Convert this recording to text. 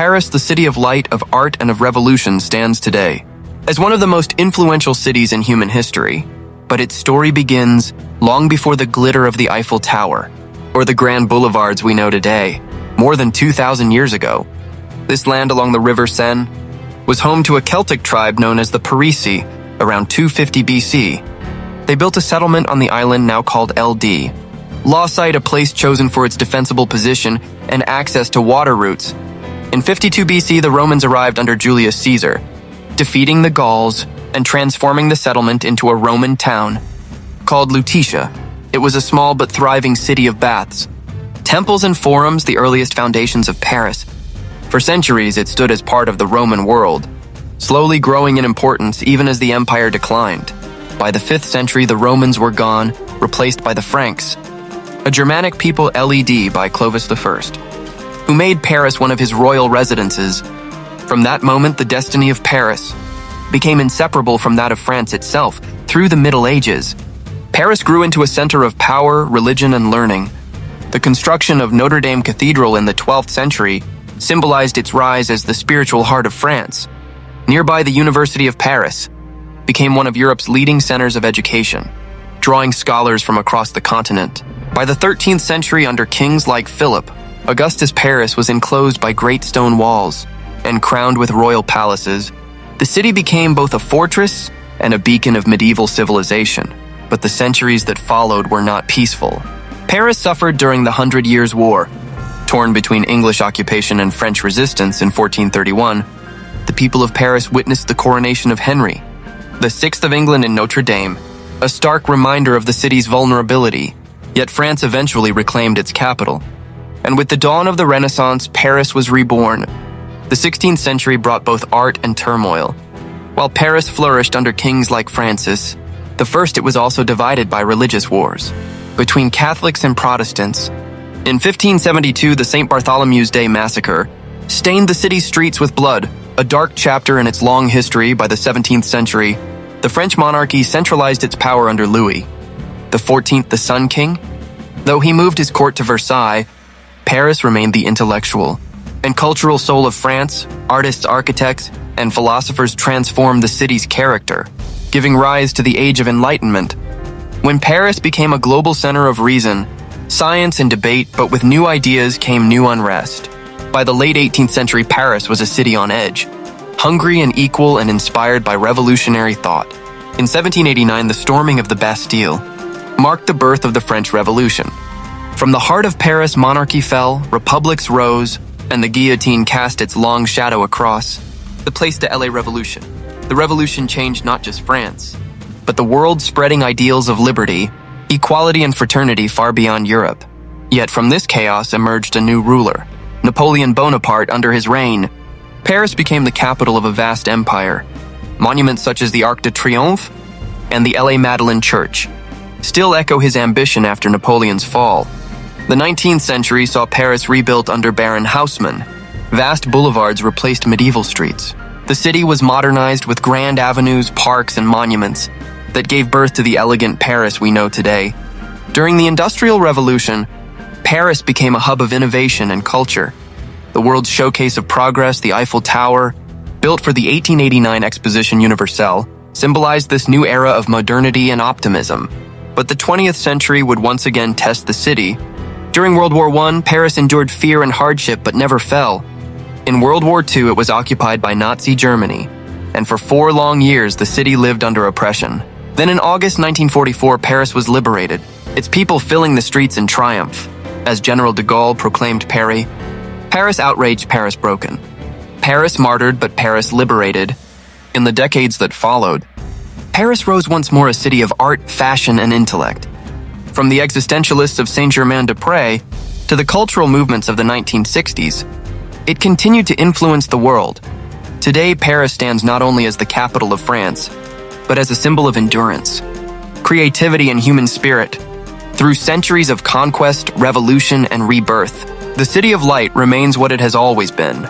Paris, the city of light, of art, and of revolution, stands today as one of the most influential cities in human history. But its story begins long before the glitter of the Eiffel Tower or the grand boulevards we know today, more than 2,000 years ago. This land along the River Seine was home to a Celtic tribe known as the Parisi around 250 BC. They built a settlement on the island now called LD. Lawsite, a place chosen for its defensible position and access to water routes. In 52 BC, the Romans arrived under Julius Caesar, defeating the Gauls and transforming the settlement into a Roman town called Lutetia. It was a small but thriving city of baths, temples and forums, the earliest foundations of Paris. For centuries, it stood as part of the Roman world, slowly growing in importance even as the empire declined. By the 5th century, the Romans were gone, replaced by the Franks, a Germanic people led by Clovis I, who made Paris one of his royal residences. From that moment, the destiny of Paris became inseparable from that of France itself. Through the Middle Ages, Paris grew into a center of power, religion, and learning. The construction of Notre Dame Cathedral in the 12th century symbolized its rise as the spiritual heart of France. Nearby, the University of Paris became one of Europe's leading centers of education, drawing scholars from across the continent. By the 13th century, under kings like Philip, Augustus, Paris was enclosed by great stone walls and crowned with royal palaces. The city became both a fortress and a beacon of medieval civilization. But the centuries that followed were not peaceful. Paris suffered during the 100 Years' War. Torn between English occupation and French resistance in 1431, the people of Paris witnessed the coronation of Henry, the 6th of England in Notre Dame, a stark reminder of the city's vulnerability. Yet France eventually reclaimed its capital. And with the dawn of the Renaissance, Paris was reborn. The 16th century brought both art and turmoil. While Paris flourished under kings like Francis I, it was also divided by religious wars between Catholics and Protestants. In 1572, the St. Bartholomew's Day massacre stained the city's streets with blood, a dark chapter in its long history. By the 17th century, the French monarchy centralized its power under Louis XIV, the Sun King. Though he moved his court to Versailles, Paris remained the intellectual and cultural soul of France. Artists, architects, and philosophers transformed the city's character, giving rise to the Age of Enlightenment, when Paris became a global center of reason, science, and debate. But with new ideas came new unrest. By the late 18th century, Paris was a city on edge, hungry and equal and inspired by revolutionary thought. In 1789, the storming of the Bastille marked the birth of the French Revolution. From the heart of Paris, monarchy fell, republics rose, and the guillotine cast its long shadow across the place to LA Revolution. The revolution changed not just France, but the world, spreading ideals of liberty, equality, and fraternity far beyond Europe. Yet from this chaos emerged a new ruler, Napoleon Bonaparte. Under his reign, Paris became the capital of a vast empire. Monuments such as the Arc de Triomphe and the LA Madeleine Church still echo his ambition after Napoleon's fall. The 19th century saw Paris rebuilt under Baron Haussmann. Vast boulevards replaced medieval streets. The city was modernized with grand avenues, parks, and monuments that gave birth to the elegant Paris we know today. During the Industrial Revolution, Paris became a hub of innovation and culture. The world's showcase of progress, the Eiffel Tower, built for the 1889 Exposition Universelle, symbolized this new era of modernity and optimism. But the 20th century would once again test the city. During World War I, Paris endured fear and hardship but never fell. In World War II, it was occupied by Nazi Germany, and for 4 long years the city lived under oppression. Then in August 1944, Paris was liberated, its people filling the streets in triumph. As General de Gaulle proclaimed Paris outraged, Paris broken. Paris martyred, but Paris liberated. In the decades that followed, Paris rose once more a city of art, fashion, and intellect. From the existentialists of Saint-Germain-des-Prés to the cultural movements of the 1960s, it continued to influence the world. Today, Paris stands not only as the capital of France, but as a symbol of endurance, creativity, and human spirit. Through centuries of conquest, revolution, and rebirth, the City of Light remains what it has always been: